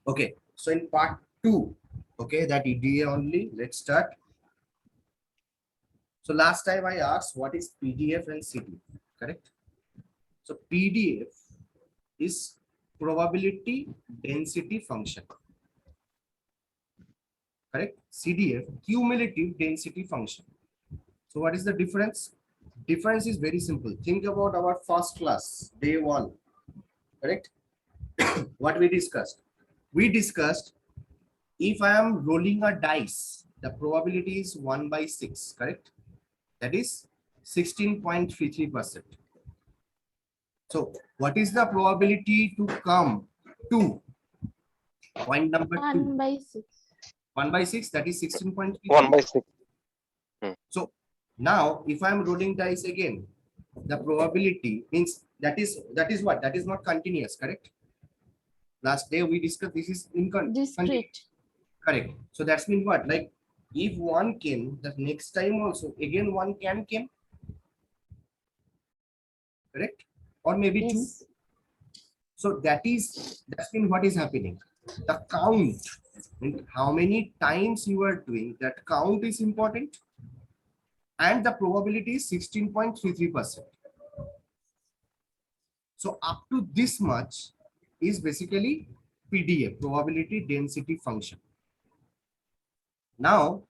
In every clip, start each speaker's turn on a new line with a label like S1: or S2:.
S1: Okay, so in part 2, okay, that EDA only, let's start. So last time I asked what is PDF and CDF, correct? So PDF is probability density function, correct? CDF, cumulative density function. So what is the difference? Difference is very simple. Think about our first class, day 1, correct? What we discussed? We discussed if I am rolling a dice, the probability is 1 by 6, correct? That is 16.33%. So what is the probability to come to point number 2?
S2: 1 by 6.
S1: 1 by 6, that is 16.33.
S3: 1 by 6.
S1: So now if I am rolling dice again, the probability means that is what? That is not continuous, correct? Last day we discussed this is
S2: Discrete.
S1: correct. So that's mean what? Like if one came, the next time also again one can came, correct? Or maybe two.
S2: Yes.
S1: So that's mean what is happening? The count, how many times you are doing, that count is important, and the probability is 16.33%. So up to this much is basically PDA, probability density function. Now,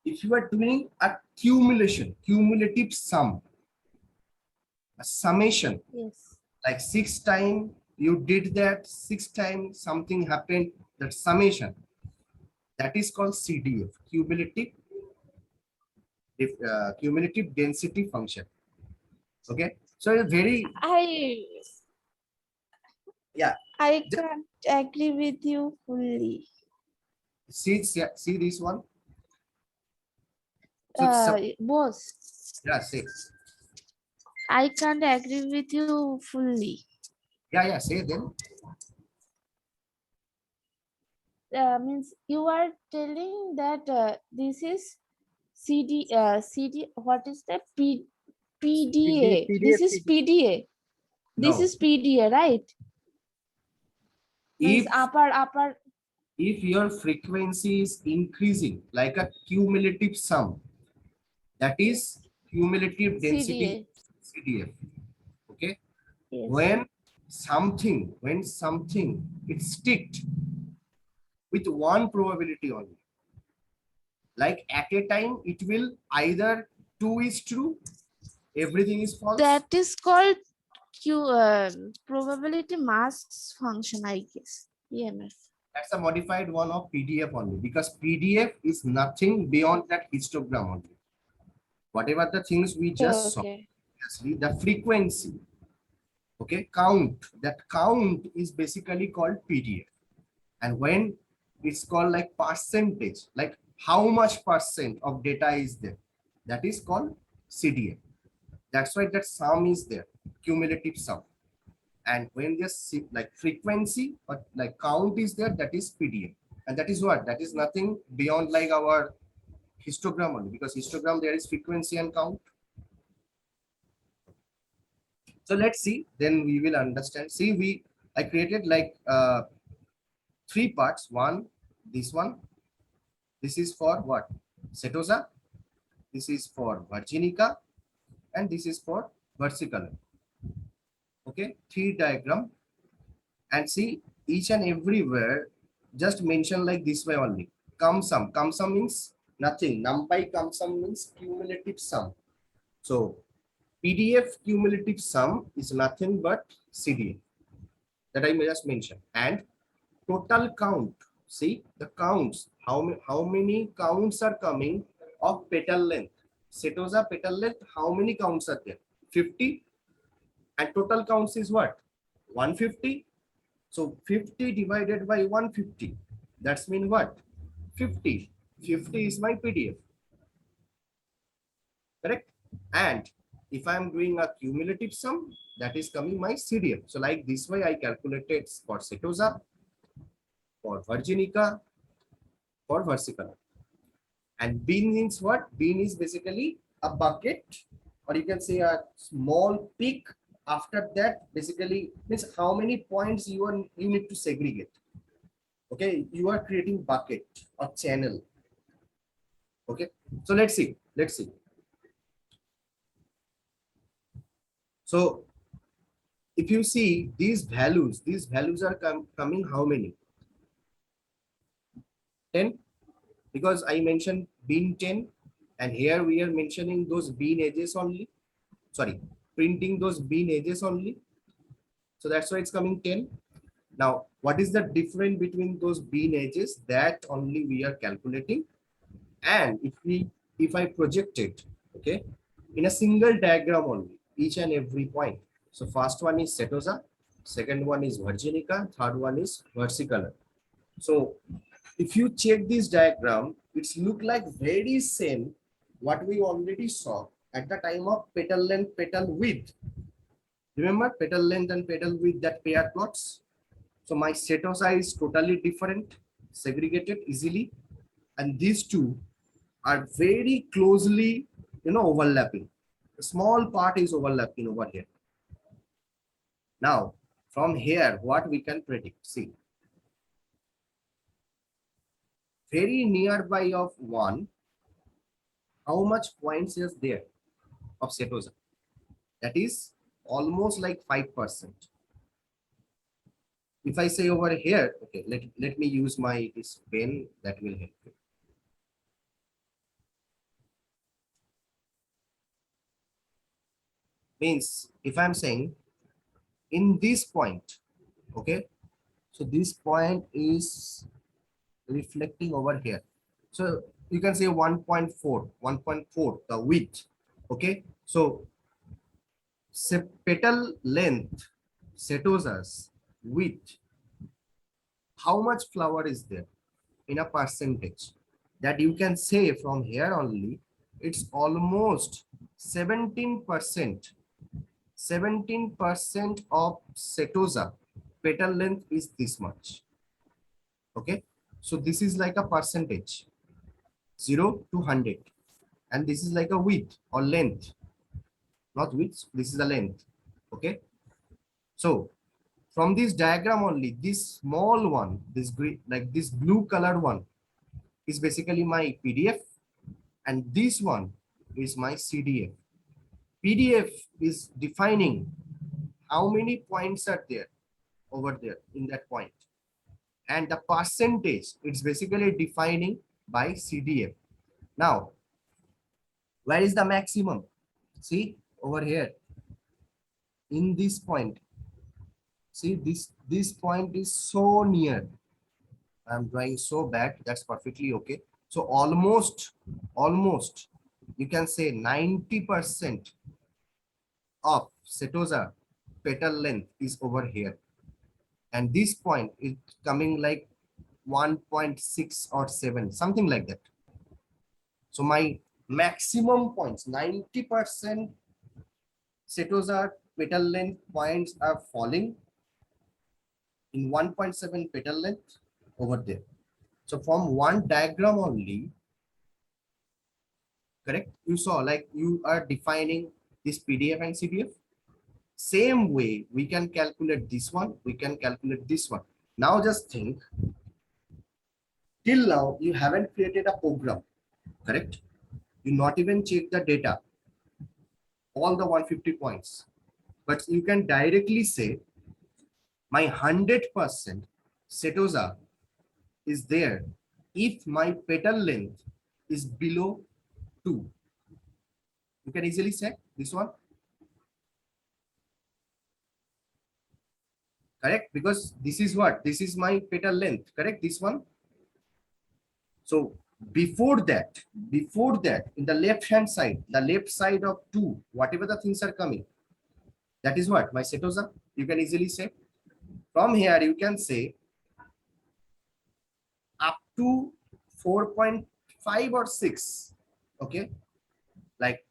S1: if you are doing a cumulative sum, a summation,
S2: Yes.
S1: like 6 times you did that, 6 times something happened, that summation, that is called CDF, cumulative density function. Okay, so it's very, yeah,
S2: I can't agree with you fully.
S1: see this one. So
S2: Boss,
S1: yeah, say,
S2: I can't agree with you fully.
S1: yeah, say then.
S2: Means you are telling that this is what is the PDA? This is PDA. This
S1: No.
S2: is PDA, right? Means
S1: If
S2: upper.
S1: if your frequency is increasing like a cumulative sum, that is cumulative density CDF. Okay,
S2: Yes.
S1: when something it's sticked with one probability only, like at a time it will either 2 is true, everything is false.
S2: That is called probability mass function, I guess. EMF.
S1: That's a modified one of PDF only, because PDF is nothing beyond that histogram only. Whatever the things we just saw, the frequency, okay, count, that count is basically called PDF. And when it's called like percentage, like how much percent of data is there, that is called CDF. That's why that sum is there, cumulative sum. And when this like frequency or like count is there, that is PDF. And that is what? That is nothing beyond like our histogram only, because histogram there is frequency and count. So let's see, then we will understand. See, I created like 3 parts. One, this one. This is for what? Setosa. This is for Virginica. And this is for versicolor. Okay, 3 diagram. And see, each and everywhere, just mention like this way only. Come sum. Come sum means nothing. NumPy come sum means cumulative sum. So PDF cumulative sum is nothing but CDF that I may just mention. And total count. See the counts. How many counts are coming of petal length? Setosa petal length. How many counts are there? 50. And total counts is what? 150. So 50 divided by 150. That's mean what? 50. 50 is my PDF. Correct? And if I'm doing a cumulative sum, that is coming my CDF. So like this way I calculated for Setosa, for Virginica, for versicolor. And bean means what? Bean is basically a bucket, or you can say a small peak. After that, basically means how many points you need to segregate. Okay, you are creating bucket or channel. Okay, so let's see. Let's see. So if you see these values are coming how many? 10, because I mentioned bean 10, and here we are mentioning those bean edges only. Sorry, printing those bean edges only. So that's why it's coming 10. Now, what is the difference between those bean edges? That only we are calculating. And if I project it, okay, in a single diagram only, each and every point. So first one is Setosa, second one is Virginica, third one is versicolor. So if you check this diagram, it's look like very same what we already saw at the time of petal length, petal width. Remember petal length and petal width, that pair plots? So my Setosa is totally different, segregated easily, and these two are very closely, overlapping. A small part is overlapping over here. Now, from here, what we can predict? See, very nearby of 1, how much points is there of Setosa? That is almost like 5%. If I say over here, okay, let me use my this pen, that will help you. Means if I'm saying in this point, okay, so this point is reflecting over here. So you can say 1.4, the width. Okay, so petal length, Setosas width, how much flower is there in a percentage? That you can say from here only, it's almost 17%. 17% of Setosa petal length is this much. Okay, so this is like a percentage, 0 to 100, and this is like a width or length, not width, this is the length. Okay, so from this diagram only, this small one, this green, like this blue color one, is basically my PDF, and this one is my CDF. PDF is defining how many points are there over there in that point, and the percentage, it's basically defining by CDF. Now, where is the maximum? See over here in this point. See this point is so near. I'm drawing so bad. That's perfectly okay. So almost you can say 90% of Setosa petal length is over here, and this point is coming like 1.6 or 7, something like that. So my maximum points, 90% Setosa petal length points are falling in 1.7 petal length over there. So from one diagram only, correct? You saw like you are defining this PDF and CDF. Same way we can calculate this one, we can calculate this one. Now just think, till now you haven't created a program, correct? You not even check the data, all the 150 points, but you can directly say my 100% Setosa is there if my petal length is below 2. You can easily say this one, correct? Because this is what? This is my petal length, correct? This one. So before that, in the left hand side, the left side of 2, whatever the things are coming, that is what? My Setosa. You can easily say. From here, you can say up to 4.5 or 6. Okay. Like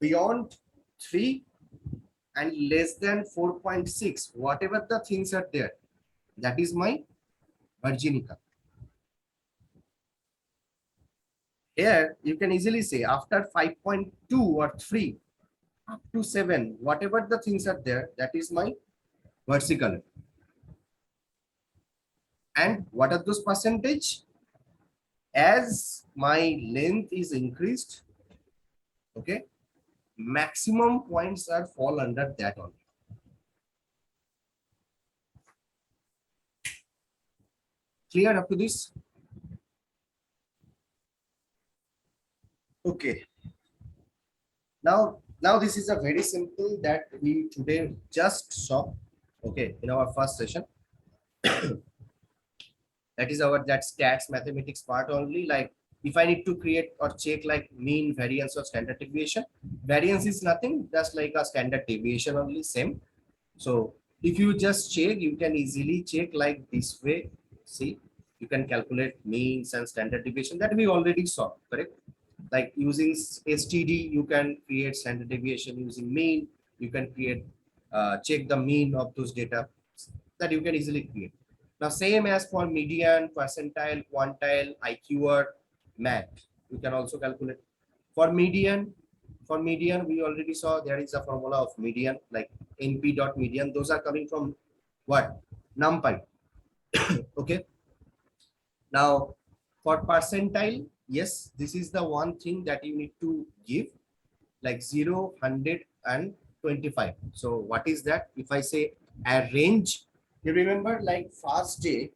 S1: beyond 3 and less than 4.6, whatever the things are there, that is my Virginica. Here you can easily say after 5.2 or 3 up to 7, whatever the things are there, that is my versicolor. And what are those percentage? As my length is increased, okay, maximum points are fall under that only. Clear up to this? Okay. Now this is a very simple that we today just saw, okay, in our first session. That is our that stats mathematics part only. Like if I need to create or check like mean, variance or standard deviation, variance is nothing, just like a standard deviation only, same. So if you just check, you can easily check like this way. See, you can calculate means and standard deviation that we already saw, correct? Like using STD, you can create standard deviation. Using mean, you can create, check the mean of those data that you can easily create. Now, same as for median, percentile, quantile, IQ or MAT, you can also calculate. For median, we already saw there is a formula of median, like NP dot median. Those are coming from what? NumPy. Okay. Now, for percentile, yes, this is the one thing that you need to give, like 0, 100, and 25. So what is that? If I say a range, you remember like first day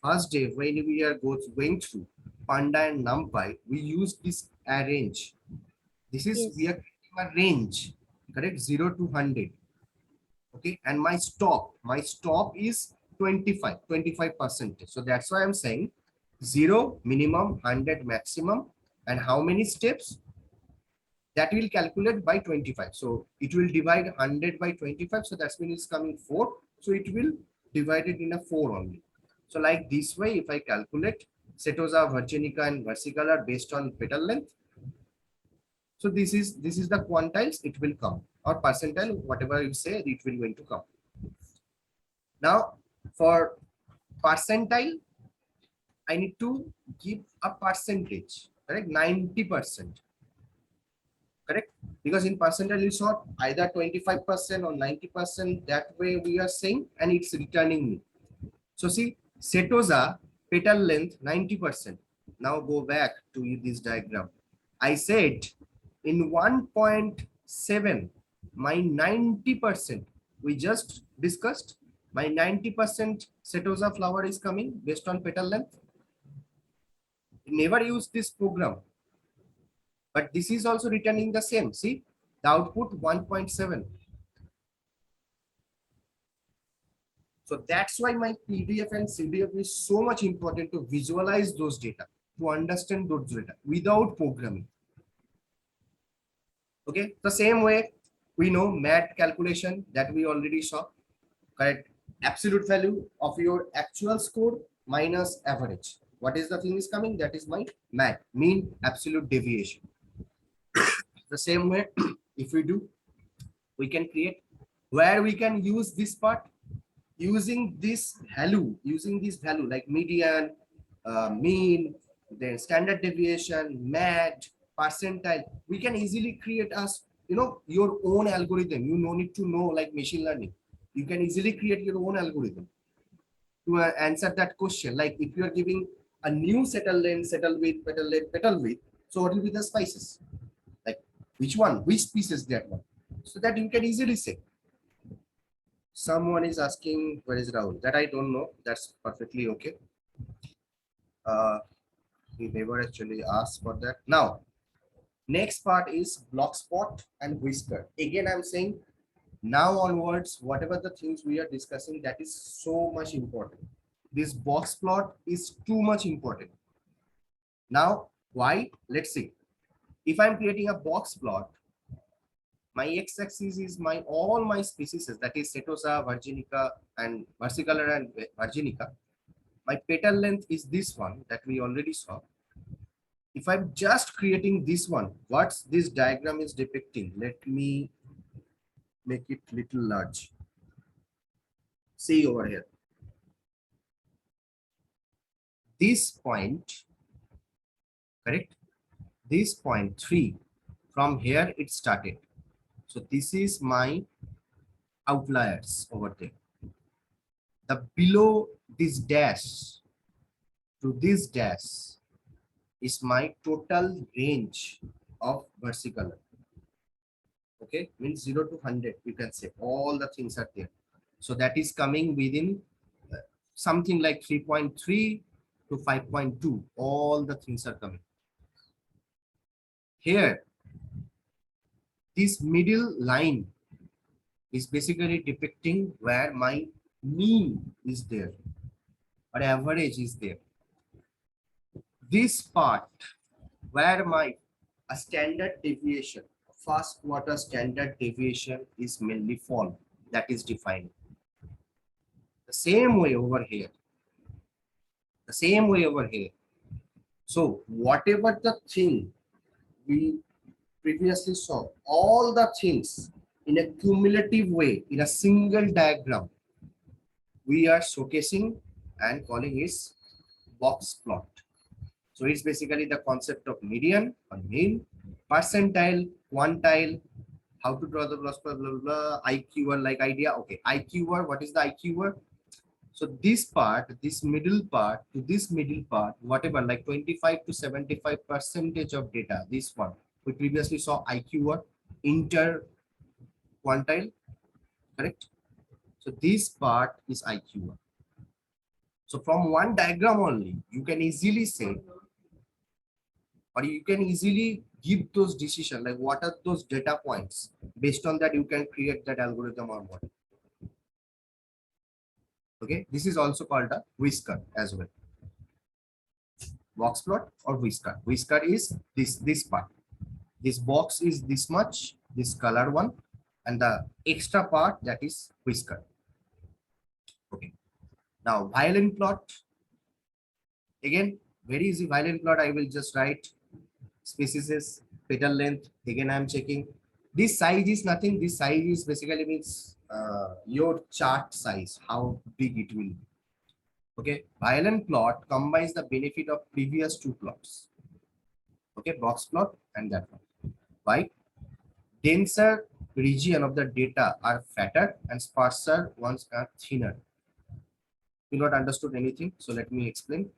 S1: when we are going through Panda and NumPy, we use this arrange. This is, we
S2: Yes.
S1: are creating a range, correct? 0 to 100. Okay, and my stop is 25%. So that's why I'm saying 0 minimum, 100 maximum, and how many steps? That will calculate by 25. So it will divide 100 by 25. So that's means it's coming 4. So it will divide it in a 4 only. So like this way, if I calculate Setosa, Virginica, and versicolor based on petal length. So this is the quantiles, it will come, or percentile, whatever you say, it will going to come. Now for percentile, I need to give a percentage, correct? 90%. Correct? Because in percentile you saw either 25% or 90, that way we are saying, and it's returning me. So see, Setosa petal length 90%. Now go back to this diagram. I said in 1.7, my 90%, we just discussed, my 90% Setosa flower is coming based on petal length. Never use this program. But this is also returning the same. See, the output 1.7. So that's why my PDF and CDF is so much important to visualize those data, to understand those data without programming. Okay, the same way we know MAT calculation that we already saw, correct? Absolute value of your actual score minus average. What is the thing is coming? That is my MAT, mean absolute deviation. The same way, if we do, we can create where we can use this part using this value like median, mean, then standard deviation, MAT, percentile. We can easily create us, your own algorithm. You no need to know like machine learning. You can easily create your own algorithm to answer that question. Like if you are giving a new settle length, settle width, petal width, so what will be the spices? Like which species that one? So that you can easily say. Someone is asking where is Rahul? That I don't know. That's perfectly okay. We never actually asked for that. Now, next part is block spot and whisker. Again, I'm saying now onwards, whatever the things we are discussing, that is so much important. This box plot is too much important. Now, why? Let's see. If I'm creating a box plot, my x-axis is all my species, that is Setosa, Virginica, and versicolor and Virginica. My petal length is this one that we already saw. If I'm just creating this one, what's this diagram is depicting? Let me make it little large. See over here. This point, correct? This point 3, from here it started. So this is my outliers over there. The below this dash to this dash is my total range of versicolor. Okay, means 0 to 100, you can say all the things are there. So that is coming within something like 3.3 to 5.2. All the things are coming. Here, this middle line is basically depicting where my mean is there or average is there. This part where my a standard deviation, first quarter standard deviation is mainly fall, that is defined. The same way over here. The same way over here. So whatever the thing we previously saw, all the things in a cumulative way, in a single diagram, we are showcasing and calling is box plot. So it's basically the concept of median or mean, percentile, quantile, how to draw the blah, blah, blah, blah, IQR like idea. Okay, IQR, what is the IQR? So this part, this middle part to this middle part, whatever, like 25 to 75% of data, this one, we previously saw IQR, inter quantile, correct? So this part is IQR. So from one diagram only, you can easily say, or you can easily give those decisions, like what are those data points. Based on that, you can create that algorithm or model. Okay, this is also called a whisker as well. Box plot or whisker. Whisker is this part. This box is this much, this color one, and the extra part that is whisker. Okay. Now violin plot. Again, very easy violin plot. I will just write species, petal length. Again, I am checking. This size is nothing. This size is basically means your chart size, how big it will be. Okay, violin plot combines the benefit of previous two plots. Okay, box plot and that one. Why? Denser region of the data are fatter and sparser ones are thinner. You not understood anything, so let me explain.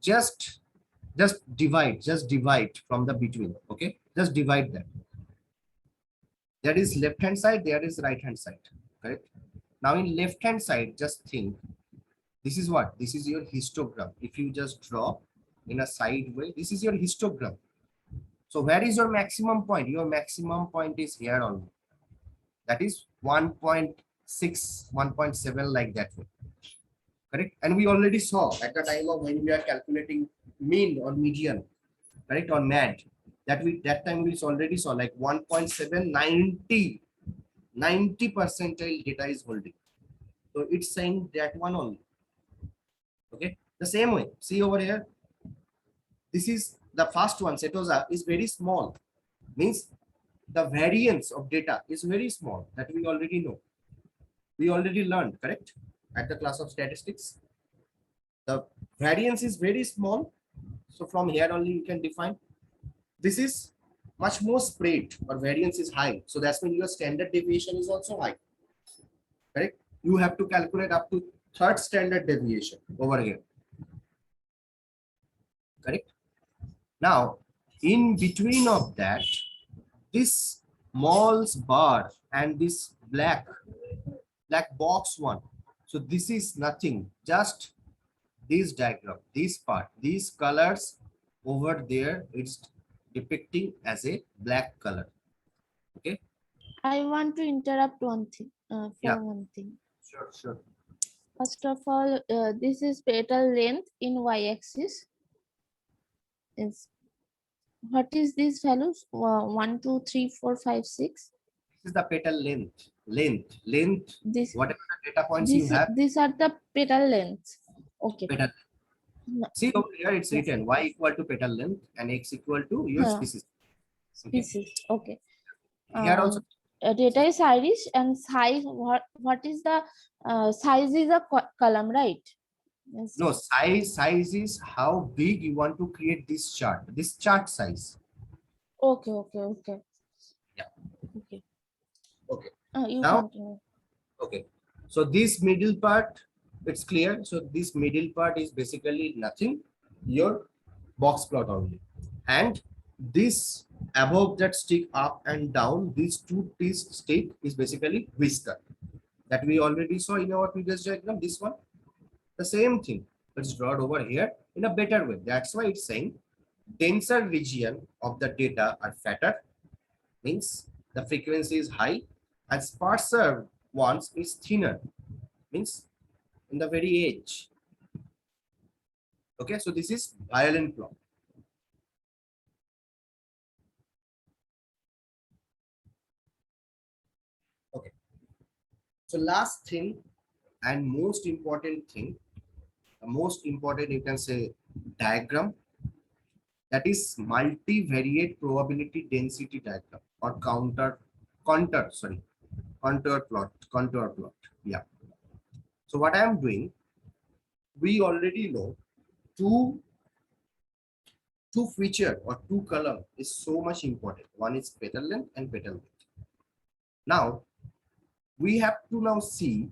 S1: Just divide from the between. Okay, just divide that. There is left hand side, there is right hand side. Correct. Now in left hand side, just think. This is what? This is your histogram. If you just draw in a side way, this is your histogram. So where is your maximum point? Your maximum point is here only. That is 1.6, 1.7 like that way. Correct. And we already saw at the time of when we are calculating mean or median, correct, or MAD, that time we already saw like 1.7, 90 percentile data is holding. So it's saying that one only. Okay. The same way, see over here, this is the first one, Setosa is very small, means the variance of data is very small, that we already know. We already learned, correct, at the class of statistics. The variance is very small. So from here only you can define. This is much more spread or variance is high. So that's when your standard deviation is also high. Correct? You have to calculate up to third standard deviation over here. Correct? Now, in between of that, this Moll's bar and this black box one. So this is nothing, just this diagram, this part, these colors over there, it's depicting as a black color. Okay.
S2: I want to interrupt one thing.
S1: Yeah.
S2: One thing.
S1: Sure.
S2: First of all, this is petal length in y-axis. Is what is these values? 1, 2, 3, 4, 5, 6.
S1: This is the petal length.
S2: This
S1: whatever the data points you have.
S2: These are the petal lengths. Okay.
S1: Petal.
S2: No.
S1: See over here, it's written y equal to petal length and x equal to your species.
S2: Species. Okay.
S1: Here also.
S2: Data is Irish and size. What is the size is a column, right? Yes.
S1: No, size is how big you want to create this chart size.
S2: Okay.
S1: Yeah.
S2: Okay.
S1: Okay.
S2: You
S1: Now,
S2: continue.
S1: okay. So this middle part, it's clear. So this middle part is basically nothing, your box plot only. And this above that stick up and down, these two piece stick is basically whisker that we already saw in our previous diagram. This one, the same thing. Let's draw it over here in a better way. That's why it's saying denser region of the data are fatter, means the frequency is high, and sparser ones is thinner, means in the very edge. Okay, so this is violin plot. Okay, so last thing and most important thing, the most important you can say diagram, that is multivariate probability density diagram or contour plot. Yeah. So what I am doing, we already know two two feature or two color is so much important. One is petal length and petal width. Now we have to now see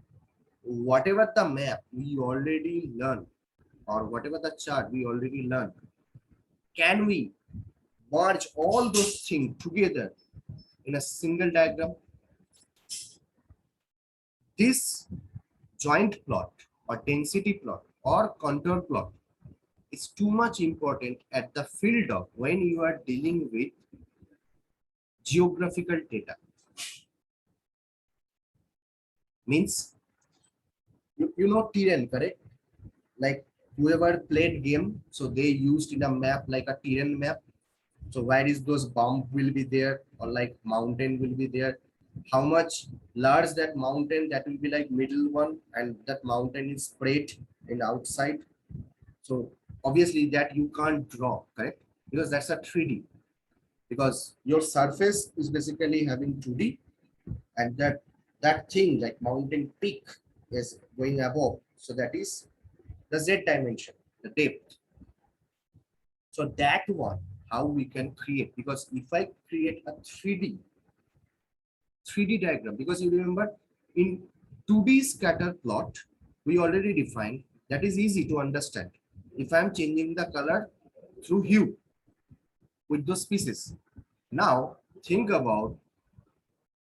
S1: whatever the map we already learned or whatever the chart we already learned, can we merge all those things together in a single diagram? This joint plot or density plot or contour plot is too much important at the field of when you are dealing with geographical data. Means you know terrain, correct? Like whoever played game, so they used in a map like a terrain map. So where is those bump will be there or like mountain will be there, how much large that mountain, that will be like middle one, and that mountain is spread in outside. So obviously that you can't draw, correct? Because that's a 3D, because your surface is basically having 2D, and that thing like mountain peak is going above, so that is the Z dimension, the depth. So that one, how we can create, because if I create a 3D diagram, because you remember in 2D scatter plot, we already defined that is easy to understand. If I'm changing the color through hue with those pieces. Now think about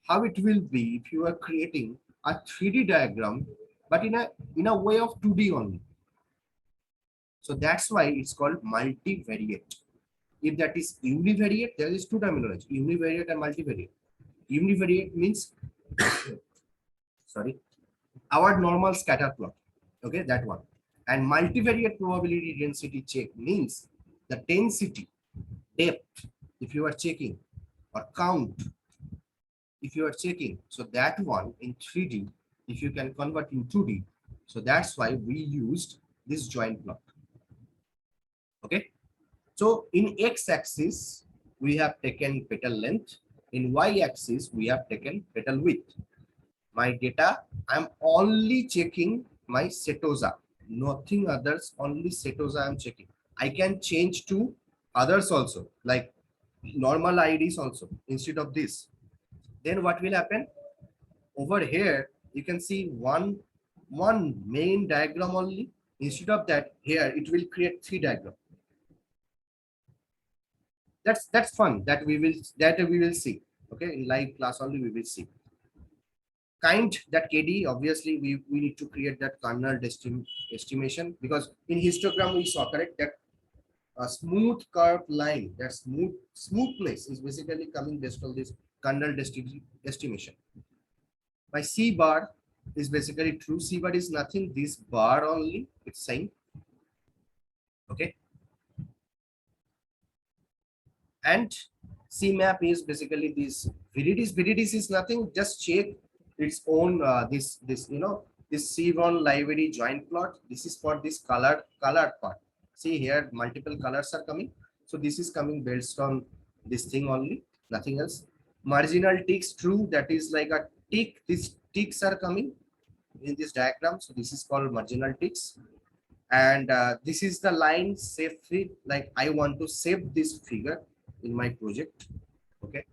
S1: how it will be if you are creating a 3D diagram, but in a way of 2D only. So that's why it's called multivariate. If that is univariate, there is two terminology, univariate and multivariate. Univariate means, sorry, our normal scatter plot. Okay, that one. And multivariate probability density check means the density, depth, if you are checking, or count, if you are checking. So that one in 3D, if you can convert in 2D. So that's why we used this joint plot. Okay. So in x-axis, we have taken petal length. In y-axis, we have taken petal width. My data, I'm only checking my setosa, nothing others, only setosa I'm checking. I can change to others also, like normal IDs also, instead of this. Then what will happen? Over here, you can see one main diagram only. Instead of that, here, it will create 3 diagrams. That's fun, that we will see. Okay, in live class only we will see. Kind that KD, obviously we need to create that kernel estimation, because in histogram we saw, correct, that a smooth curved line, that smoothness is basically coming based on this kernel estimation. My C bar is basically true. C bar is nothing, this bar only, it's saying. Okay. And C map is basically this viridies. Viridies is nothing, just check its own this this C1 library joint plot. This is for this colored part. See here, multiple colors are coming. So this is coming based on this thing only, nothing else. Marginal ticks true, that is like a tick. These ticks are coming in this diagram. So this is called marginal ticks. And this is the line save feed, like I want to save this figure in my project. Okay,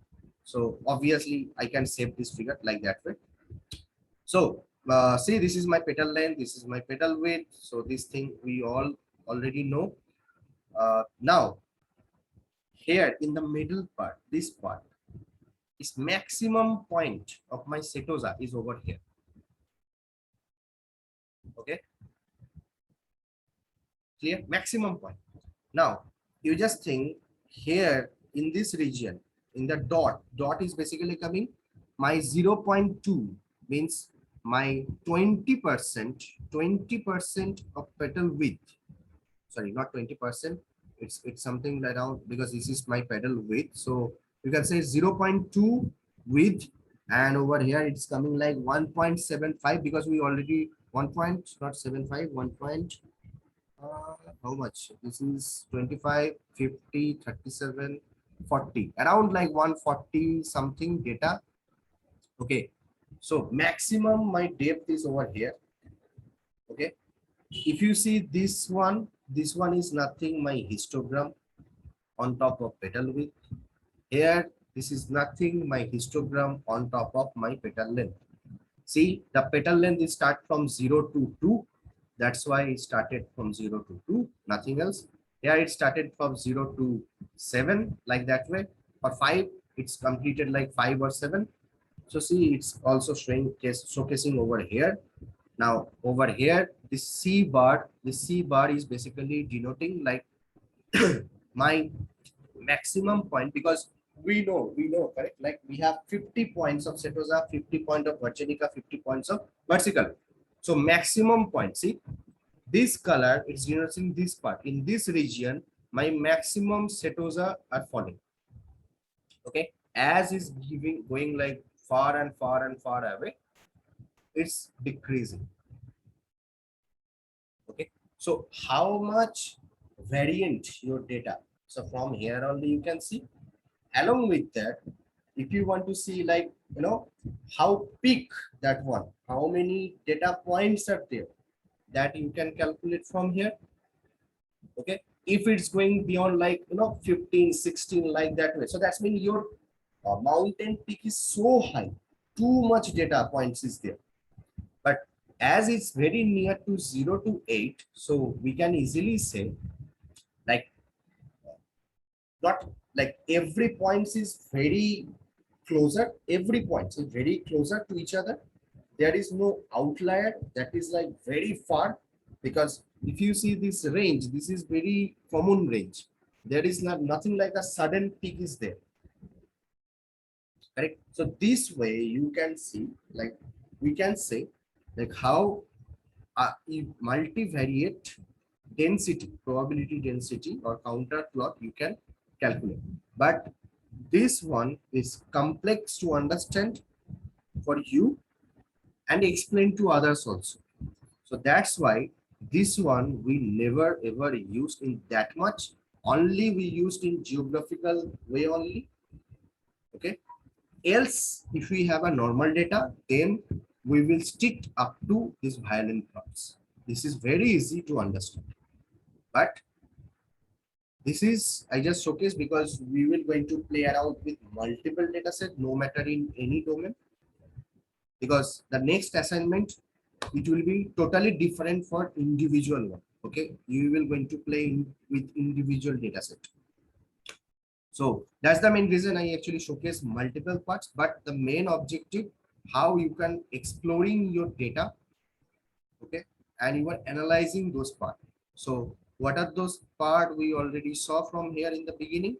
S1: so obviously I can save this figure like that way. So See, this is my petal length, this is my petal width. So this thing we all already know. Now, here in the middle part, this part is maximum point of my setosa is over here. Okay, clear? Maximum point. Now, you just think here in this region, in the dot is basically coming, my 0.2 means my 20%, 20% of petal width. Sorry, not 20%. It's something around, because this is my pedal width. So you can say 0.2 width, and over here it's coming like 1.75, because we already 1 point, not 75, 1 point. How much? This is 25, 50, 37, 40, around like 140 something data. Okay. So maximum my depth is over here. Okay. If you see this one is nothing my histogram on top of petal width. Here, this is nothing my histogram on top of my petal length. See, the petal length is start from 0 to 2. That's why it started from 0 to 2, nothing else. Here it started from 0 to 7, like that way. For 5, it's completed like 5 or 7. So see, it's also showcasing over here. Now over here, this C bar is basically denoting like my maximum point, because we know, correct? Like we have 50 points of setosa, 50 point of virginica, 50 points of versicolor. So maximum point, see, this color is denoting this part. In this region, my maximum setosa are falling. Okay, as is going like far and far and far away, it's decreasing. Okay, so how much variant your data? So from here only you can see. Along with that, if you want to see like, how big that one, how many data points are there, that you can calculate from here. Okay, if it's going beyond like 15, 16, like that way, so that's mean your mountain peak is so high, too much data points is there. But as it's very near to 0 to 8, so we can easily say like, not like every point is very closer, every point is very closer to each other. There is no outlier that is like very far, because if you see this range, this is very common range. There is nothing like a sudden peak is there. Correct. So this way you can see, like we can say like how multivariate density, probability density or counter plot you can calculate. But this one is complex to understand for you and explain to others also. So that's why this one we never ever used in that much. Only we used in geographical way only. Okay. Else, if we have a normal data, then we will stick up to these violent plots. This is very easy to understand. But this is, I just showcase because we will going to play around with multiple data set, no matter in any domain. Because the next assignment, it will be totally different for individual one. Okay, you will going to play with individual data set. So that's the main reason I actually showcase multiple parts, but the main objective, how you can exploring your data, okay, and you are analyzing those parts. So what are those parts we already saw from here in the beginning?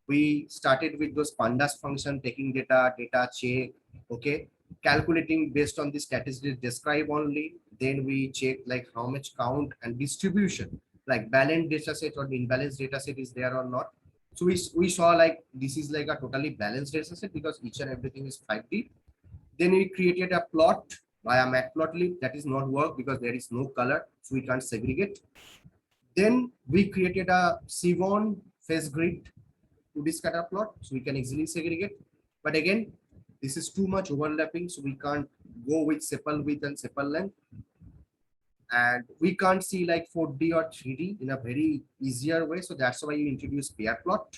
S1: We started with those pandas function, taking data check, okay, calculating based on the statistics describe only. Then we check like how much count and distribution, like balanced data set or imbalanced data set is there or not. So we saw like this is like a totally balanced data set because each and everything is 5D. Then we created a plot via matplotlib. That is not work because there is no color, so we can't segregate. Then we created a Sevan phase grid 2D scatter plot, so we can easily segregate. But again, this is too much overlapping, so we can't go with sepal width and sepal length. And we can't see like 4D or 3D in a very easier way. So that's why you introduce pair plot.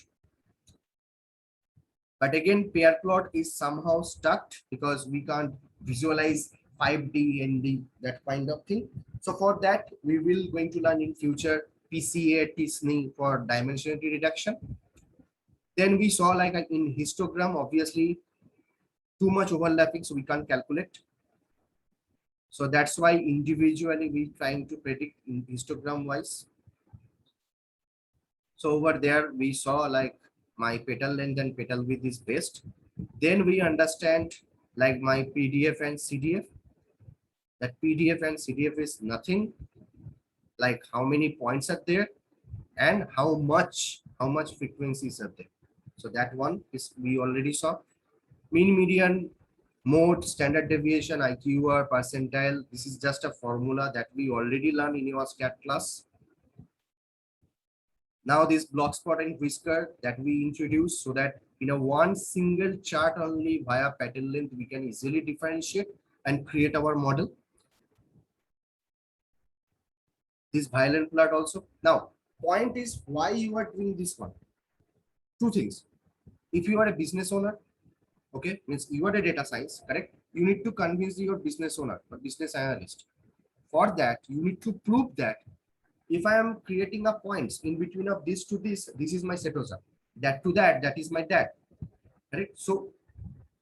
S1: But again, pair plot is somehow stuck because we can't visualize 5D, ND, that kind of thing. So for that, we will going to learn in future PCA, TSNE for dimensionality reduction. Then we saw like in histogram, obviously too much overlapping, so we can't calculate. So that's why individually we trying to predict in histogram wise. So over there we saw like my petal length and petal width is best. Then we understand like my PDF and CDF. That PDF and CDF is nothing, like how many points are there and how much frequencies are there. So that one is we already saw. Mean, median, mode, standard deviation, IQR, percentile. This is just a formula that we already learned in your SCAT class. Now this block spot and whisker that we introduced, so that in a one single chart only via petal length, we can easily differentiate and create our model. This violent plot also. Now, point is why you are doing this one. Two things. If you are a business owner, okay, means you are a data science, correct? You need to convince your business owner or business analyst. For that, you need to prove that if I am creating a points in between of this to this is my setosa, that to that is my that, correct? So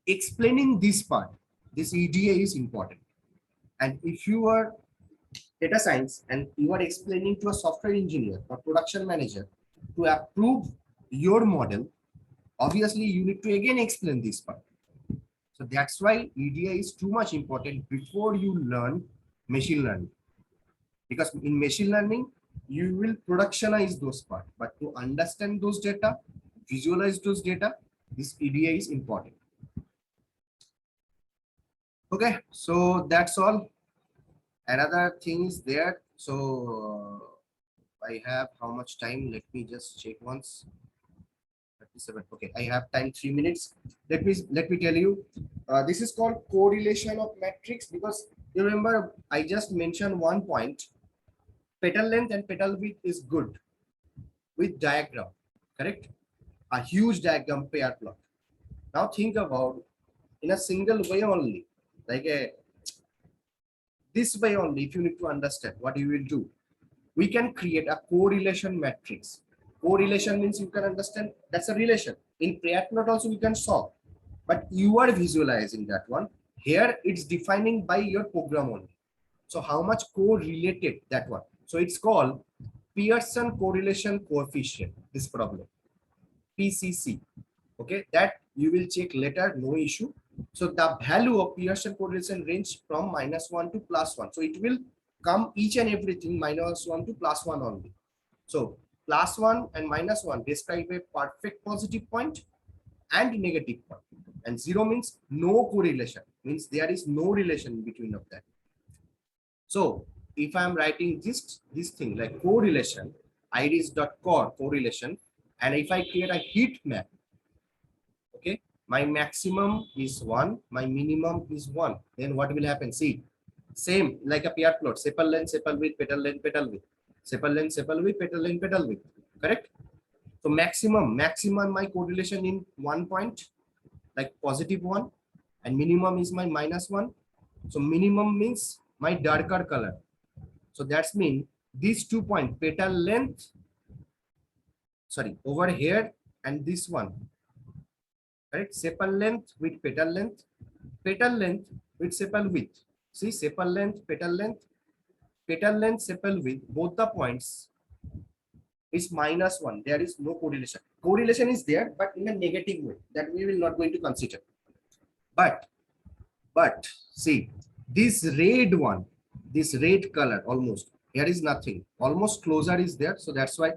S1: explaining this part, this EDA is important. And if you are data science and you are explaining to a software engineer or production manager to approve your model, obviously you need to again explain this part. So that's why EDA is too much important before you learn machine learning. Because in machine learning, you will productionize those parts, but to understand those data, visualize those data, this EDA is important. Okay, so that's all. Another thing is there. So I have how much time? Let me just check once. 37. Okay, I have time 3 minutes. Let me tell you. This is called correlation of matrix, because you remember I just mentioned one point. Petal length and petal width is good with diagram, correct? A huge diagram pair plot. Now think about in a single way only, like this way only. If you need to understand what you will do, we can create a correlation matrix. Correlation means you can understand that's a relation. In pair plot also we can solve, but you are visualizing that one. Here it's defining by your program only. So how much correlated that one. So it's called Pearson correlation coefficient, this problem, PCC. Okay, that you will check later, no issue. So the value of Pearson correlation range from -1 to +1. So it will come each and everything -1 to +1 only. So +1 and -1 describe a perfect positive point and negative point. And 0 means no correlation, means there is no relation between of that. So if I'm writing this thing like correlation, iris.core correlation, and if I create a heat map, okay, my maximum is 1, my minimum is 1, then what will happen? See, same like a pair plot, sepal length, sepal width, petal length, petal width, sepal length, sepal width, petal length, petal width, correct? So maximum my correlation in 1 point, like +1, and minimum is my -1. So minimum means my darker color. So that's mean these 2 points, petal length, sorry, over here and this one, correct? Sepal length with petal length with sepal width. See, sepal length, petal length, sepal width, both the points is -1. There is no correlation. Correlation is there, but in a negative way that we will not going to consider. But see, this red one, this red color, almost here is nothing, almost closer is there. So that's why